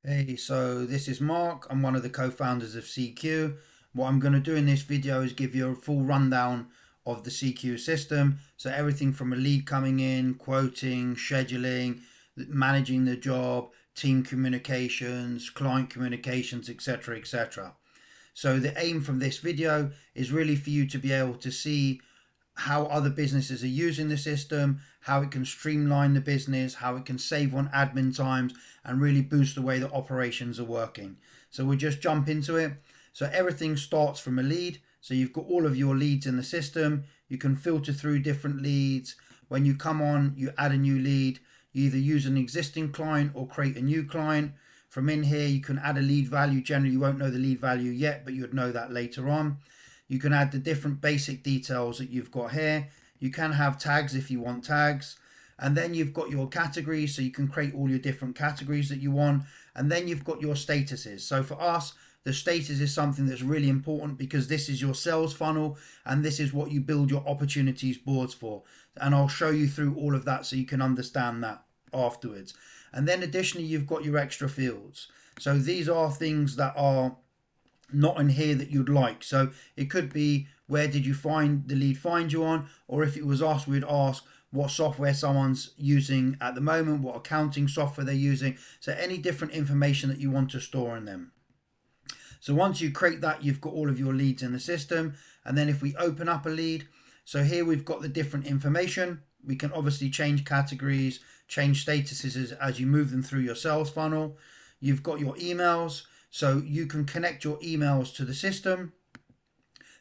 Hey, so this is Mark. I'm one of the co-founders of CQ. What I'm going to do in this video is give you a full rundown of the CQ system. So everything from a lead coming in, quoting, scheduling, managing the job, team communications, client communications, etc., etc. So the aim from this video is really for you to be able to see how other businesses are using the system, how it can streamline the business, how it can save on admin times, and really boost the way that operations are working. So we'll just jump into it. So everything starts from a lead. So you've got all of your leads in the system. You can filter through different leads. When you come on, you add a new lead. You either use an existing client or create a new client. From in here, you can add a lead value. Generally, you won't know the lead value yet, but you would know that later on. You can add the different basic details that you've got here. You can have tags if you want tags. And then you've got your categories, so you can create all your different categories that you want. And then you've got your statuses. So for us, the status is something that's really important because this is your sales funnel and this is what you build your opportunities boards for. And I'll show you through all of that so you can understand that afterwards. And then additionally, you've got your extra fields. So these are things that are not in here that you'd like. So it could be, where did you find the lead find you on? Or if it was us, we'd ask what software someone's using at the moment, what accounting software they're using. So any different information that you want to store in them. So once you create that, you've got all of your leads in the system. And then if we open up a lead, so here we've got the different information. We can obviously change categories, change statuses as you move them through your sales funnel. You've got your emails. So you can connect your emails to the system.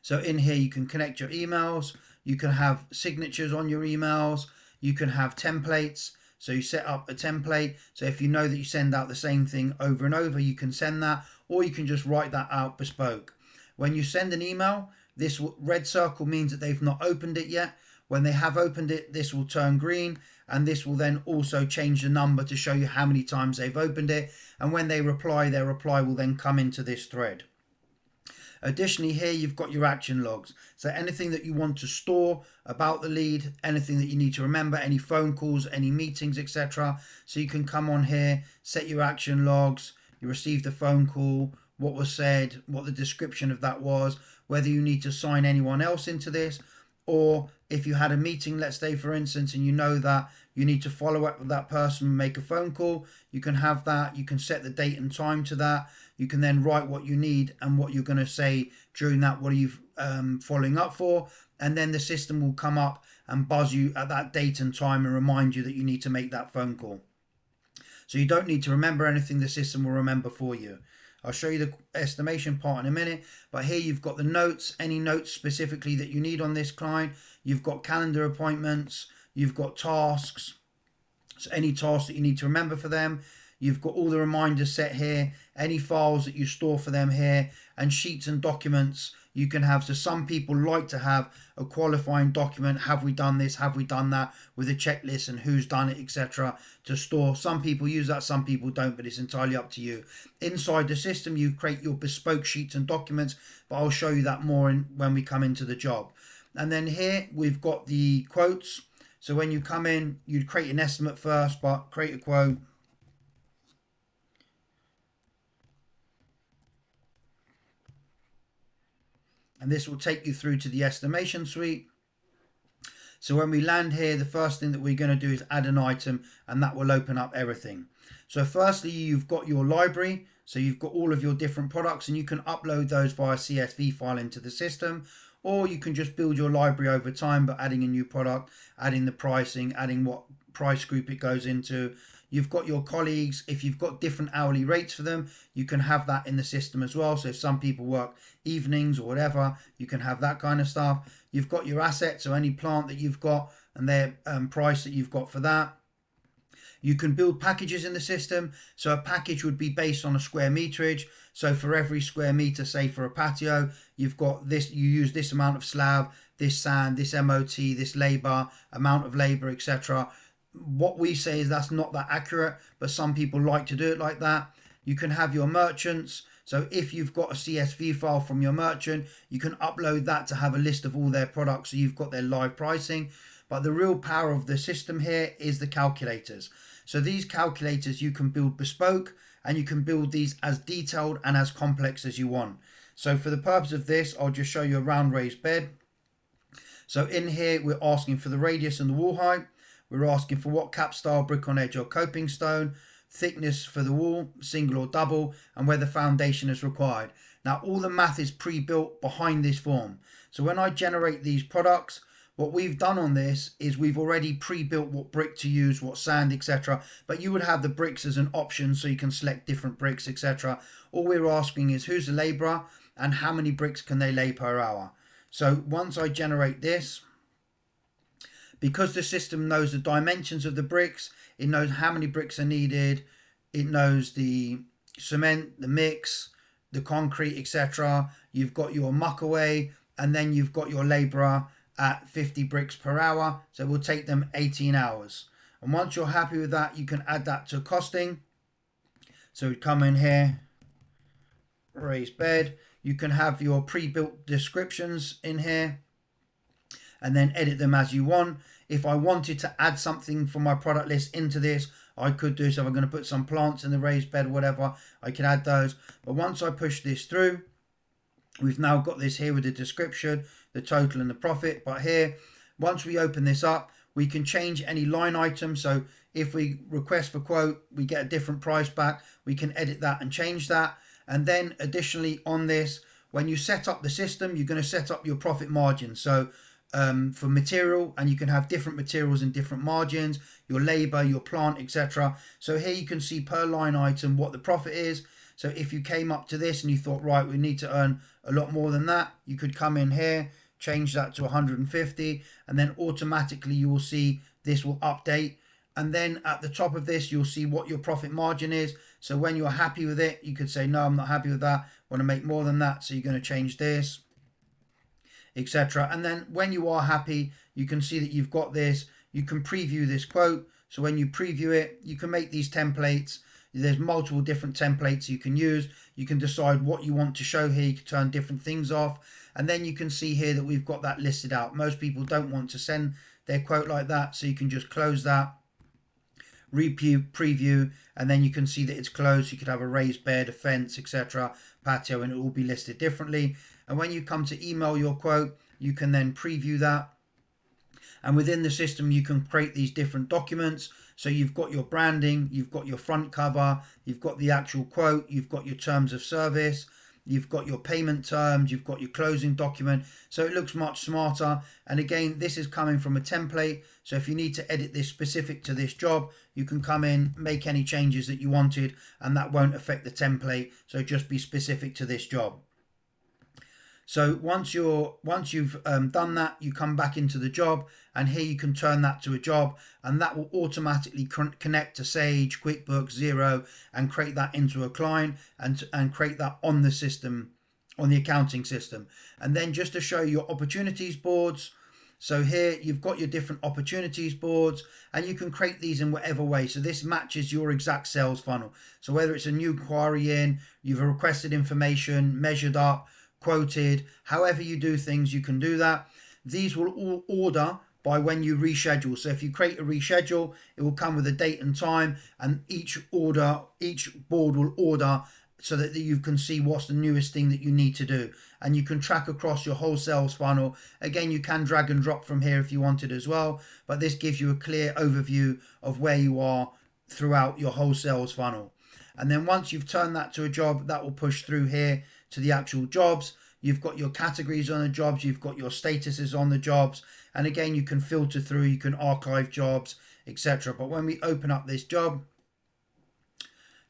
So in here, you can connect your emails. You can have signatures on your emails. You can have templates. So you set up a template. So if you know that you send out the same thing over and over, you can send that, or you can just write that out bespoke. When you send an email, this red circle means that they've not opened it yet. When they have opened it, this will turn green, and this will then also change the number to show you how many times they've opened it. And when they reply, their reply will then come into this thread. Additionally, here you've got your action logs. So anything that you want to store about the lead, anything that you need to remember, any phone calls, any meetings, etc. So you can come on here, set your action logs. You received a phone call, what was said, what the description of that was, whether you need to sign anyone else into this, or if you had a meeting, let's say for instance, and you know that you need to follow up with that person and make a phone call, you can have that. You can set the date and time to that. You can then write what you need and what you're going to say during that. What are you following up for? And then the system will come up and buzz you at that date and time and remind you that you need to make that phone call. So you don't need to remember anything, the system will remember for you. I'll show you the estimation part in a minute, but here you've got the notes, any notes specifically that you need on this client. You've got calendar appointments, you've got tasks, so any tasks that you need to remember for them. You've got all the reminders set here, any files that you store for them here, and sheets and documents you can have. So some people like to have a qualifying document, have we done this, have we done that, with a checklist and who's done it, etc. to store. Some people use that, some people don't, but it's entirely up to you. Inside the system, you create your bespoke sheets and documents, but I'll show you that more when we come into the job. And then here we've got the quotes. So when you come in, you'd create an estimate first, but create a quote. And this will take you through to the estimation suite. So when we land here, the first thing that we're going to do is add an item, and that will open up everything. So firstly, you've got your library. So you've got all of your different products, and you can upload those via CSV file into the system, or you can just build your library over time by adding a new product, adding the pricing, adding what price group it goes into. You've got your colleagues. If you've got different hourly rates for them, you can have that in the system as well. So if some people work evenings or whatever, you can have that kind of stuff. You've got your assets, or any plant that you've got and their price that you've got for that. You can build packages in the system. So a package would be based on a square meterage. So for every square meter, say for a patio, you've got this, you use this amount of slab, this sand, this MOT, this labor, amount of labor, etc. What we say is that's not that accurate, but some people like to do it like that. You can have your merchants. So if you've got a CSV file from your merchant, you can upload that to have a list of all their products, so you've got their live pricing. But the real power of the system here is the calculators. So these calculators you can build bespoke, and you can build these as detailed and as complex as you want. So for the purpose of this, I'll just show you a round raised bed. So in here, we're asking for the radius and the wall height. We're asking for what cap style, brick on edge or coping stone, thickness for the wall, single or double, and whether foundation is required. Now, all the math is pre-built behind this form. So when I generate these products, what we've done on this is we've already pre-built what brick to use, what sand, etc. But you would have the bricks as an option, so you can select different bricks, etc. All we're asking is who's the labourer and how many bricks can they lay per hour. So once I generate this, because the system knows the dimensions of the bricks, it knows how many bricks are needed, it knows the cement, the mix, the concrete, etc. You've got your muck away, and then you've got your labourer at 50 bricks per hour. So we'll take them 18 hours. And once you're happy with that, you can add that to costing. So we come in here, raised bed. You can have your pre-built descriptions in here and then edit them as you want. If I wanted to add something from my product list into this, I could do so. If I'm going to put some plants in the raised bed or whatever, I can add those. But once I push this through, we've now got this here with the description, the total and the profit. But here, once we open this up, we can change any line item. So if we request for quote, we get a different price back. We can edit that and change that. And then additionally on this, when you set up the system, you're going to set up your profit margin. So for material, and you can have different materials and different margins, your labor, your plant, etc. So here you can see per line item what the profit is. So if you came up to this and you thought, right, we need to earn a lot more than that, you could come in here, change that to 150, and then automatically you will see this will update. And then at the top of this, you'll see what your profit margin is. So when you're happy with it, you could say, no, I'm not happy with that, I want to make more than that. So you're going to change this, etc. And then when you are happy, you can see that you've got this. You can preview this quote. So when you preview it, you can make these templates. There's multiple different templates you can use. You can decide what you want to show here. You can turn different things off. And then you can see here that we've got that listed out. Most people don't want to send their quote like that. So you can just close that, preview, and then you can see that it's closed. You could have a raised bed, a fence, etc., patio, and it will be listed differently. And when you come to email your quote, you can then preview that. And within the system, you can create these different documents. So you've got your branding, you've got your front cover, you've got the actual quote, you've got your terms of service, you've got your payment terms, you've got your closing document. So it looks much smarter. And again, this is coming from a template. So if you need to edit this specific to this job, you can come in, make any changes that you wanted, and that won't affect the template. So just be specific to this job. So once you've done that, you come back into the job, and here you can turn that to a job, and that will automatically connect to Sage, QuickBooks, Xero, and create that into a client and create that on the system, on the accounting system. And then just to show you your opportunities boards. So here you've got your different opportunities boards, and you can create these in whatever way. So this matches your exact sales funnel. So whether it's a new inquiry in, you've requested information, measured up, quoted, however you do things, you can do that. These will all order by when you reschedule. So if you create a reschedule, it will come with a date and time, and each board will order so that you can see what's the newest thing that you need to do. And you can track across your whole sales funnel. Again, you can drag and drop from here if you wanted as well, but this gives you a clear overview of where you are throughout your whole sales funnel. And then once you've turned that to a job, that will push through here to the actual jobs. You've got your categories on the jobs, you've got your statuses on the jobs, and again you can filter through, you can archive jobs, etc. But when we open up this job,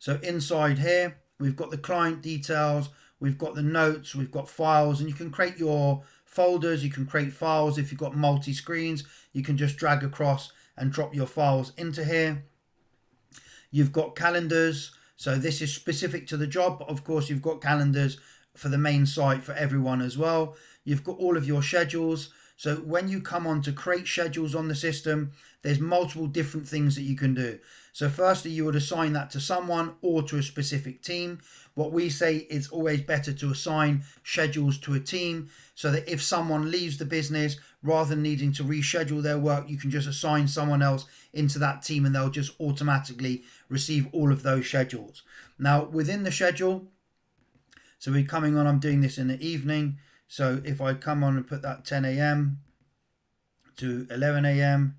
so inside here we've got the client details, we've got the notes, we've got files, and you can create your folders, you can create files. If you've got multi-screens, you can just drag across and drop your files into here. You've got calendars, so this is specific to the job, but of course you've got calendars for the main site for everyone as well. You've got all of your schedules. So when you come on to create schedules on the system, there's multiple different things that you can do. So firstly, you would assign that to someone or to a specific team. What we say is always better to assign schedules to a team, so that if someone leaves the business, rather than needing to reschedule their work, you can just assign someone else into that team and they'll just automatically receive all of those schedules. Now within the schedule, so we're coming on, I'm doing this in the evening. So if I come on and put that 10 a.m. to 11 a.m.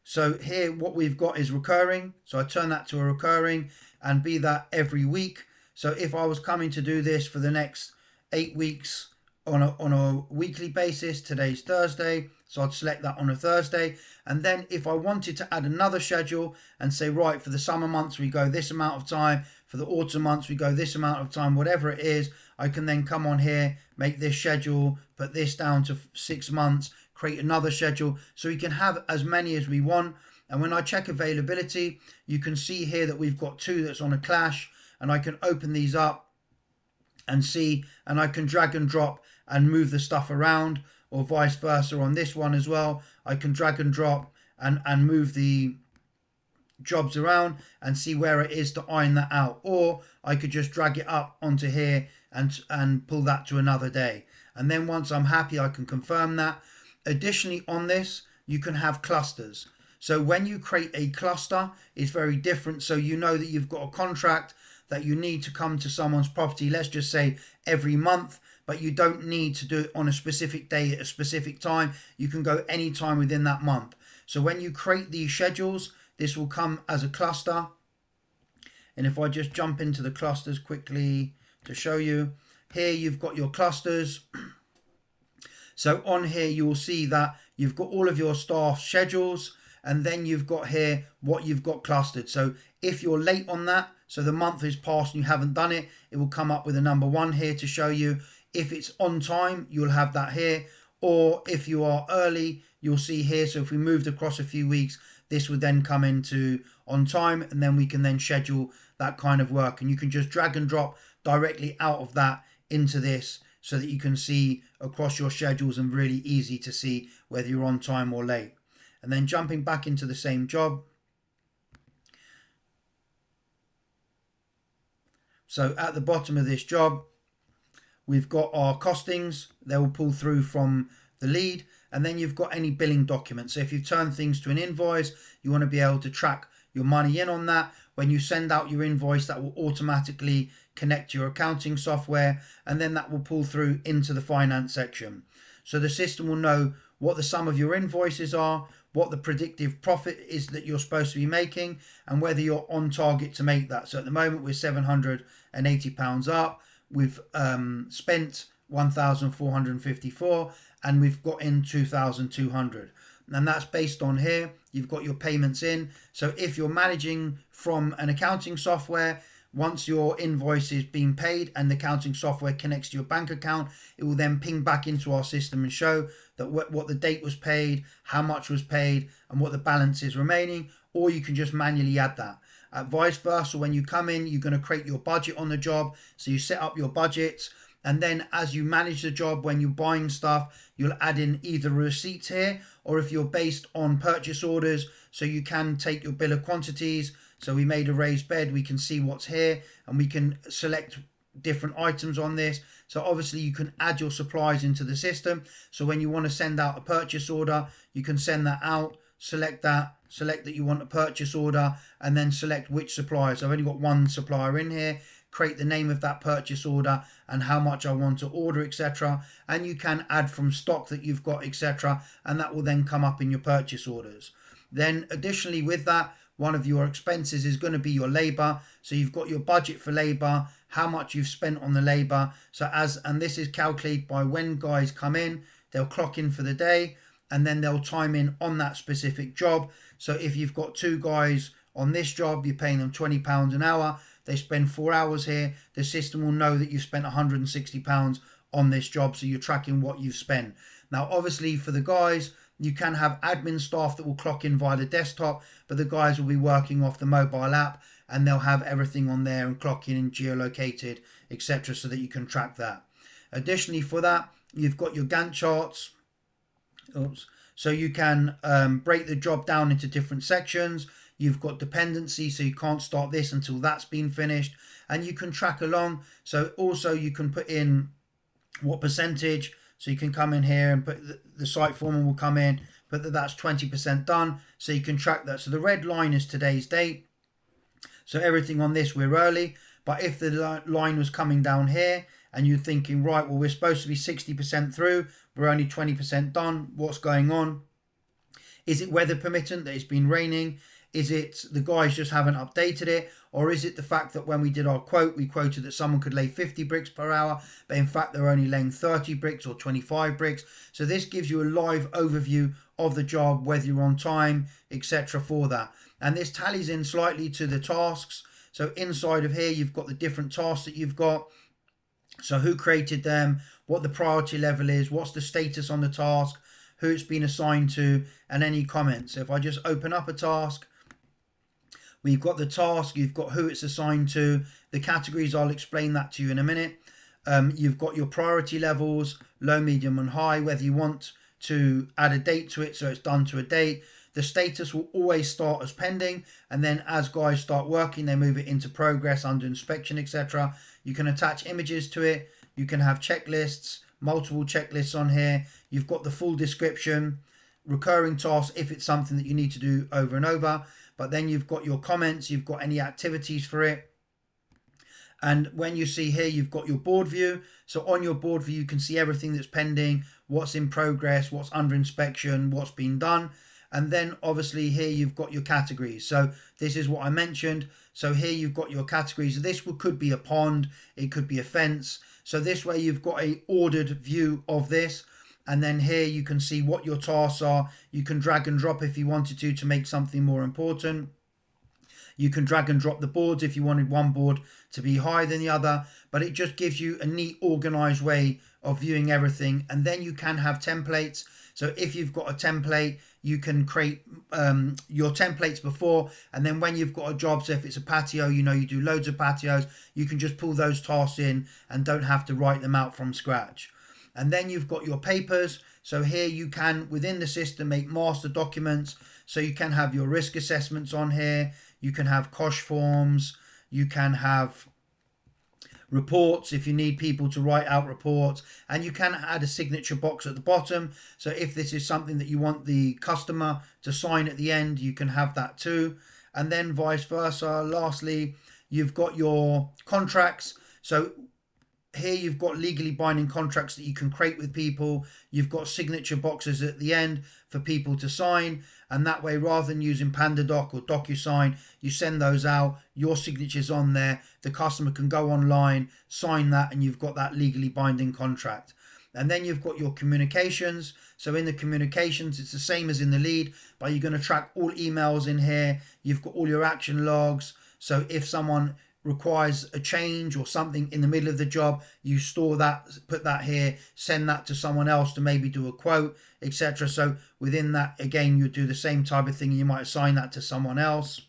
So here what we've got is recurring. So I turn that to a recurring and be that every week. So if I was coming to do this for the next 8 weeks on a weekly basis, today's Thursday, so I'd select that on a Thursday. And then if I wanted to add another schedule and say, right, for the summer months we go this amount of time, for the autumn months we go this amount of time, whatever it is, I can then come on here, make this schedule, put this down to 6 months, create another schedule. So we can have as many as we want. And when I check availability, you can see here that we've got 2 that's on a clash, and I can open these up and see, and I can drag and drop and move the stuff around, or vice versa on this one as well. I can drag and drop and move the jobs around and see where it is to iron that out, or I could just drag it up onto here and pull that to another day. And then once I'm happy, I can confirm that. Additionally on this, you can have clusters. So when you create a cluster, it's very different. So you know that you've got a contract that you need to come to someone's property, let's just say every month, but you don't need to do it on a specific day at a specific time. You can go any time within that month. So when you create these schedules, this will come as a cluster. And if I just jump into the clusters quickly to show you, here you've got your clusters. So on here, you will see that you've got all of your staff schedules, and then you've got here what you've got clustered. So if you're late on that, so the month is past and you haven't done it, it will come up with a number 1 here to show you. If it's on time, you'll have that here. Or if you are early, you'll see here. So if we moved across a few weeks, this would then come into on time, and then we can then schedule that kind of work. And you can just drag and drop directly out of that into this, so that you can see across your schedules and really easy to see whether you're on time or late. And then jumping back into the same job. So at the bottom of this job, we've got our costings. They will pull through from the lead. And then you've got any billing documents. So if you've turned things to an invoice, you want to be able to track your money in on that. When you send out your invoice, that will automatically connect to your accounting software, and then that will pull through into the finance section. So the system will know what the sum of your invoices are, what the predictive profit is that you're supposed to be making, and whether you're on target to make that. So at the moment we're £780 up. We've spent 1,454 and we've got in 2,200. And that's based on here. You've got your payments in. So if you're managing from an accounting software, once your invoice is being paid and the accounting software connects to your bank account, it will then ping back into our system and show that what the date was paid, how much was paid, and what the balance is remaining. Or you can just manually add that. Vice versa, when you come in, you're going to create your budget on the job. So you set up your budgets, and then as you manage the job, when you're buying stuff, you'll add in either receipts here, or if you're based on purchase orders, so you can take your bill of quantities. So we made a raised bed, we can see what's here, and we can select different items on this. So obviously you can add your supplies into the system. So when you want to send out a purchase order, you can send that out, select that you want a purchase order, and then select which supplier. So I've only got one supplier in here, create the name of that purchase order and how much I want to order, etc. And you can add from stock that you've got, etc. And that will then come up in your purchase orders. Then additionally with that, one of your expenses is going to be your labor. So you've got your budget for labor, how much you've spent on the labor. So and this is calculated by when guys come in, they'll clock in for the day, and then they'll time in on that specific job. So if you've got 2 guys on this job, you're paying them £20 an hour. They spend 4 hours here. The system will know that you've spent £160 on this job. So you're tracking what you've spent. Now, obviously for the guys, you can have admin staff that will clock in via the desktop, but the guys will be working off the mobile app, and they'll have everything on there and clock in and geolocated, etc. so that you can track that. Additionally for that, you've got your Gantt charts. So you can break the job down into different sections. You've got dependency, so you can't start this until that's been finished, and you can track along. So also you can put in what percentage. So you can come in here and put the site foreman will come in, put that that's 20% done. So you can track that. So the red line is today's date. So everything on this, we're early. But if the line was coming down here and you're thinking, right, well, we're supposed to be 60% through, we're only 20% done, what's going on? Is it weather permittent that it's been raining? Is it the guys just haven't updated it? Or is it the fact that when we did our quote, we quoted that someone could lay 50 bricks per hour, but in fact they're only laying 30 bricks or 25 bricks? So this gives you a live overview of the job, whether you're on time, etc. for that. And this tallies in slightly to the tasks. So inside of here, you've got the different tasks that you've got. So who created them, what the priority level is, what's the status on the task, who it's been assigned to, and any comments. So if I just open up a task, we've got the task, you've got who it's assigned to, the categories, I'll explain that to you in a minute. You've got your priority levels, low, medium and high, whether you want to add a date to it so it's done to a date. The status will always start as pending, and then as guys start working, they move it into progress, under inspection, etc. You can attach images to it. You can have checklists, multiple checklists on here. You've got the full description, recurring tasks if it's something that you need to do over and over. But then you've got your comments, you've got any activities for it. And when you see here, you've got your board view. So on your board view, you can see everything that's pending, what's in progress, what's under inspection, what's been done. And then obviously here you've got your categories. So this is what I mentioned. So here you've got your categories. This could be a pond, it could be a fence. So this way you've got a ordered view of this. And then here you can see what your tasks are. You can drag and drop if you wanted to make something more important. You can drag and drop the boards if you wanted one board to be higher than the other, but it just gives you a neat organized way of viewing everything. And then you can have templates. So if you've got a template, you can create your templates before, and then when you've got a job, so if it's a patio, you know, you do loads of patios, you can just pull those tasks in and don't have to write them out from scratch. And then you've got your papers. So here you can, within the system, make master documents. So you can have your risk assessments on here. You can have COSH forms. You can have reports if you need people to write out reports, and you can add a signature box at the bottom. So if this is something that you want the customer to sign at the end, you can have that too. And then vice versa. Lastly, you've got your contracts. So here you've got legally binding contracts that you can create with people. You've got signature boxes at the end for people to sign, and that way, rather than using PandaDoc or DocuSign, you send those out, your signature's on there, the customer can go online, sign that, and you've got that legally binding contract. And then you've got your communications. So in the communications, it's the same as in the lead, but you're going to track all emails in here. You've got all your action logs. So if someone requires a change or something in the middle of the job, you store that, put that here, send that to someone else to maybe do a quote, etc. So within that, again, you do the same type of thing. You might assign that to someone else.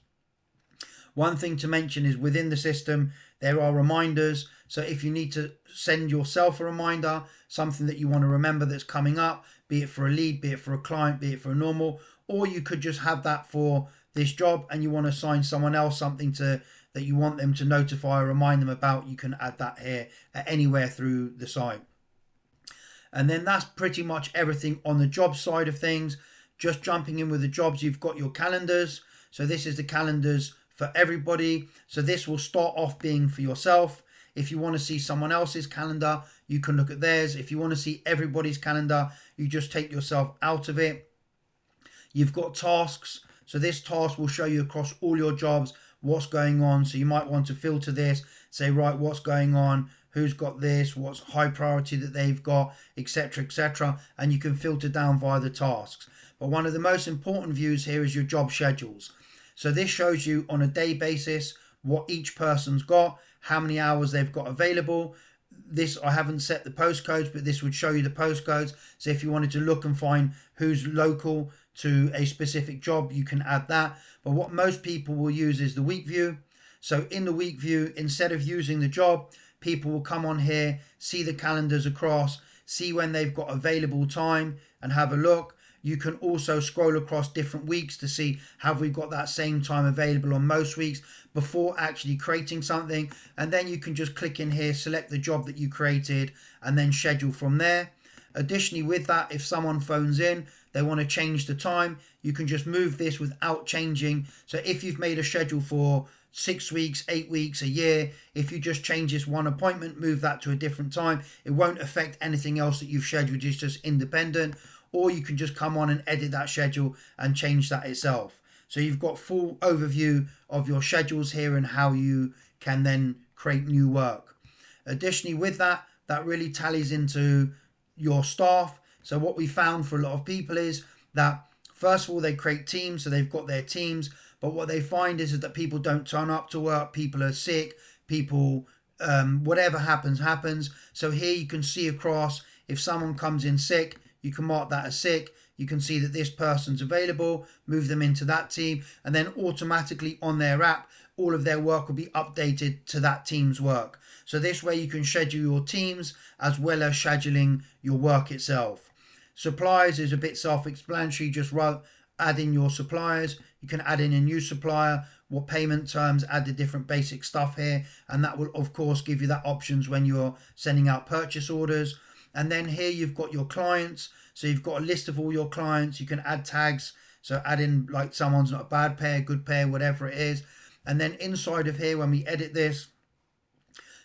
One thing to mention is within the system, there are reminders. So if you need to send yourself a reminder, something that you want to remember that's coming up, be it for a lead, be it for a client, be it for a normal, or you could just have that for this job and you want to assign someone else something to that you want them to notify or remind them about, you can add that here anywhere through the site. And then that's pretty much everything on the job side of things. Just jumping in with the jobs, you've got your calendars. So this is the calendars for everybody. So this will start off being for yourself. If you want to see someone else's calendar, you can look at theirs. If you want to see everybody's calendar, you just take yourself out of it. You've got tasks. So this task will show you across all your jobs what's going on. So you might want to filter this, say, right, what's going on, who's got this, what's high priority that they've got, etc., etc. And you can filter down via the tasks. But one of the most important views here is your job schedules. So this shows you on a day basis what each person's got, how many hours they've got available. This, I haven't set the postcodes, but this would show you the postcodes. So if you wanted to look and find who's local to a specific job, you can add that. But what most people will use is the week view. So in the week view, instead of using the job, people will come on here, see the calendars across, see when they've got available time and have a look. You can also scroll across different weeks to see, have we got that same time available on most weeks before actually creating something. And then you can just click in here, select the job that you created and then schedule from there. Additionally, with that, if someone phones in, they want to change the time, you can just move this without changing. So if you've made a schedule for 6 weeks, 8 weeks, a year, if you just change this one appointment, move that to a different time, it won't affect anything else that you've scheduled. It's just independent. Or you can just come on and edit that schedule and change that itself. So you've got full overview of your schedules here and how you can then create new work. Additionally, with that, that really tallies into your staff. So what we found for a lot of people is that first of all, they create teams, so they've got their teams, but what they find is that people don't turn up to work, people are sick, people, whatever happens. So here you can see across, if someone comes in sick, you can mark that as sick. You can see that this person's available, move them into that team, and then automatically on their app, all of their work will be updated to that team's work. So this way you can schedule your teams as well as scheduling your work itself. Suppliers is a bit self-explanatory, just add in your suppliers. You can add in a new supplier, what payment terms, add the different basic stuff here, and that will of course give you that options when you're sending out purchase orders. And then here you've got your clients, so you've got a list of all your clients. You can add tags, so add in like someone's not a bad payer, good payer, whatever it is. And then inside of here, when we edit this,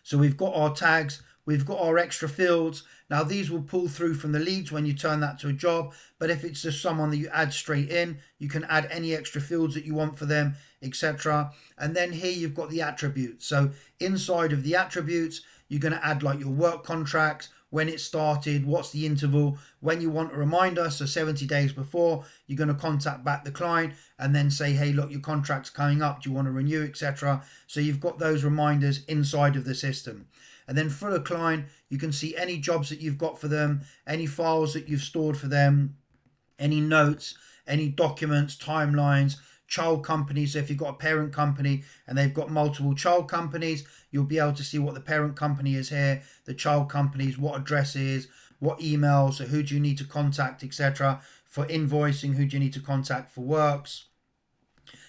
so we've got our tags, we've got our extra fields. Now these will pull through from the leads when you turn that to a job, but if it's just someone that you add straight in, you can add any extra fields that you want for them, etc. And then here you've got the attributes. So inside of the attributes, you're going to add like your work contracts, when it started, what's the interval, when you want a reminder, so 70 days before, you're going to contact back the client and then say, hey, look, your contract's coming up, do you want to renew, etc. So you've got those reminders inside of the system. And then for the client, you can see any jobs that you've got for them, any files that you've stored for them, any notes, any documents, timelines, child companies. So if you've got a parent company and they've got multiple child companies, you'll be able to see what the parent company is here, the child companies, what addresses, what emails, so who do you need to contact, etc. For invoicing, who do you need to contact for works.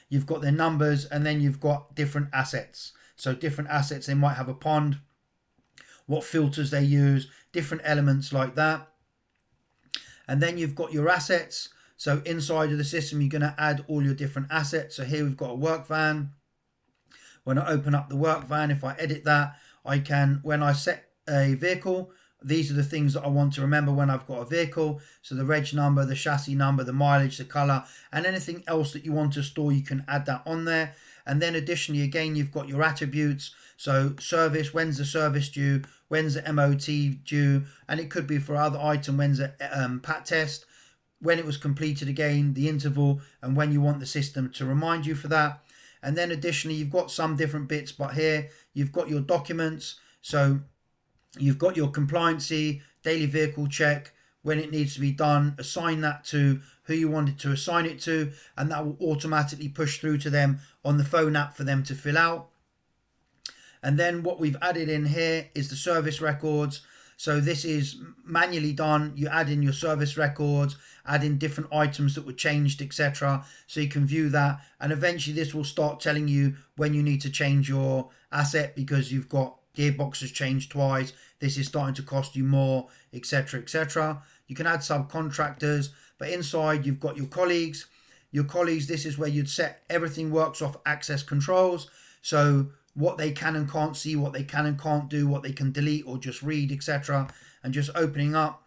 You've got their numbers, and then you've got different assets. So different assets, they might have a pond, what filters they use, different elements like that. And then you've got your assets. So inside of the system, you're going to add all your different assets. So here we've got a work van. When I open up the work van, if I edit that, I can, when I set a vehicle, these are the things that I want to remember when I've got a vehicle. So the reg number, the chassis number, the mileage, the color, and anything else that you want to store, you can add that on there. And then additionally, again, you've got your attributes. So service, when's the service due? When's the MOT due? And it could be for other item, when's the PAT test? When it was completed again, the interval, and when you want the system to remind you for that. And then additionally, you've got some different bits, but here you've got your documents. So you've got your compliancy, daily vehicle check, when it needs to be done, assign that to who you wanted to assign it to, and that will automatically push through to them on the phone app for them to fill out. And then what we've added in here is the service records. So this is manually done. You add in your service records, add in different items that were changed, etc. So you can view that. And eventually this will start telling you when you need to change your asset because you've got gearbox has changed twice. This is starting to cost you more, etc., etc. You can add subcontractors, but inside you've got your colleagues. Your colleagues, this is where you'd set everything works off access controls. So what they can and can't see, what they can and can't do, what they can delete or just read, etc. And just opening up.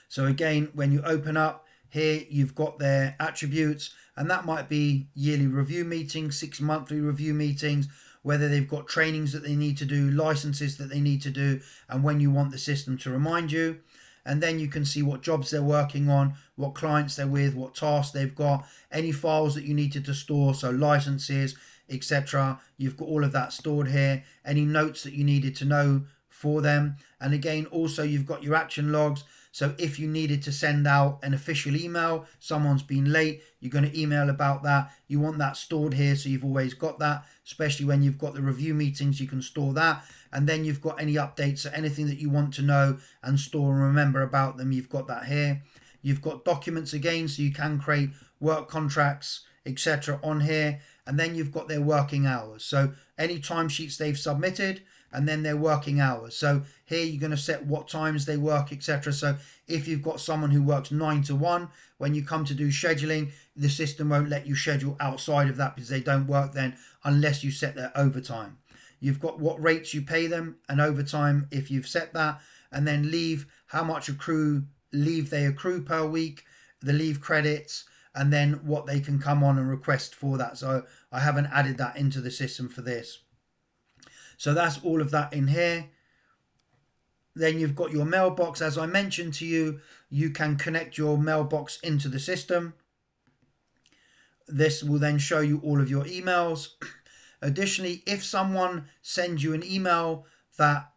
So again, when you open up here, you've got their attributes, and that might be yearly review meetings, 6 monthly review meetings, whether they've got trainings that they need to do, licenses that they need to do, and when you want the system to remind you. And then you can see what jobs they're working on, what clients they're with, what tasks they've got, any files that you needed to store, so licenses, etc. You've got all of that stored here, any notes that you needed to know for them. And again, also you've got your action logs. So if you needed to send out an official email, someone's been late, you're going to email about that. You want that stored here, so you've always got that, especially when you've got the review meetings, you can store that. And then you've got any updates, so anything that you want to know and store and remember about them, you've got that here. You've got documents again, so you can create work contracts, etc. on here. And then you've got their working hours. So any timesheets they've submitted, and then their working hours. So here you're going to set what times they work, etc. So if you've got someone who works 9 to 1, when you come to do scheduling, the system won't let you schedule outside of that because they don't work then unless you set their overtime. You've got what rates you pay them and overtime if you've set that, and then leave, how much leave they accrue per week, the leave credits, and then what they can come on and request for that. So I haven't added that into the system for this. So that's all of that in here. Then you've got your mailbox. As I mentioned to you, you can connect your mailbox into the system. This will then show you all of your emails. Additionally, if someone sends you an email that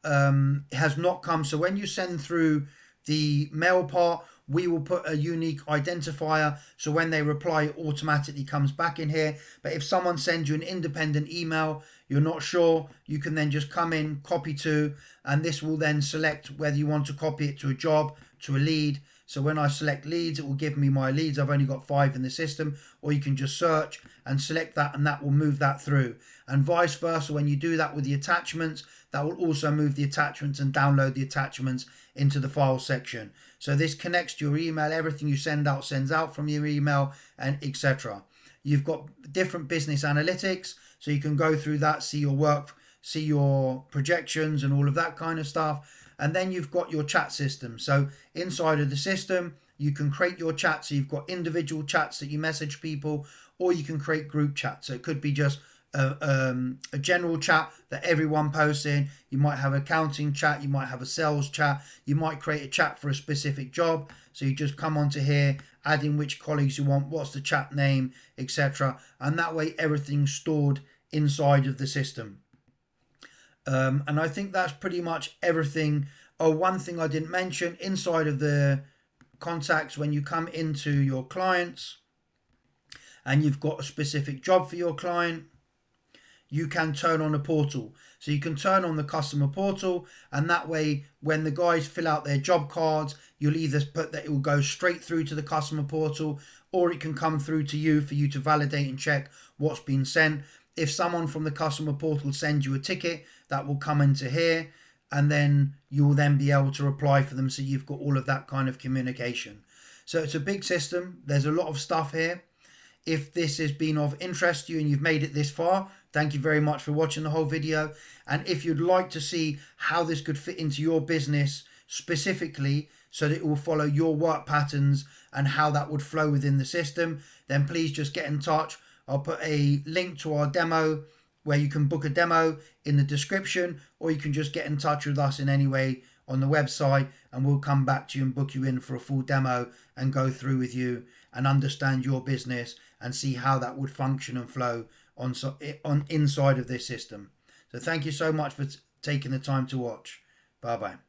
has not come, so when you send through the mail part, we will put a unique identifier, so when they reply it automatically comes back in here. But if someone sends you an independent email, you're not sure, you can then just come in, copy to, and this will then select whether you want to copy it to a job, to a lead. So when I select leads, it will give me my leads. I've only got 5 in the system, or you can just search and select that, and that will move that through. And vice versa, when you do that with the attachments, that will also move the attachments and download the attachments into the file section. So this connects to your email. Everything you send out sends out from your email, and etc. You've got different business analytics, so you can go through that, see your work, see your projections and all of that kind of stuff. And then you've got your chat system. So inside of the system, you can create your chat. So you've got individual chats that you message people, or you can create group chats. So it could be just a general chat that everyone posts in. You might have an accounting chat, you might have a sales chat, you might create a chat for a specific job. So you just come onto here, add in which colleagues you want, what's the chat name, etc. And that way everything's stored inside of the system. And I think that's pretty much everything. Oh, one thing I didn't mention, inside of the contacts, when you come into your clients and you've got a specific job for your client, you can turn on a portal. So you can turn on the customer portal, and that way when the guys fill out their job cards, you'll either put that it will go straight through to the customer portal, or it can come through to you for you to validate and check what's been sent. If someone from the customer portal sends you a ticket, that will come into here, and then you will then be able to reply for them. So you've got all of that kind of communication. So it's a big system. There's a lot of stuff here. If this has been of interest to you and you've made it this far, thank you very much for watching the whole video. And if you'd like to see how this could fit into your business specifically, so that it will follow your work patterns and how that would flow within the system, then please just get in touch. I'll put a link to our demo where you can book a demo in the description, or you can just get in touch with us in any way on the website, and we'll come back to you and book you in for a full demo and go through with you and understand your business and see how that would function and flow on inside of this system. So thank you so much for taking the time to watch. Bye bye.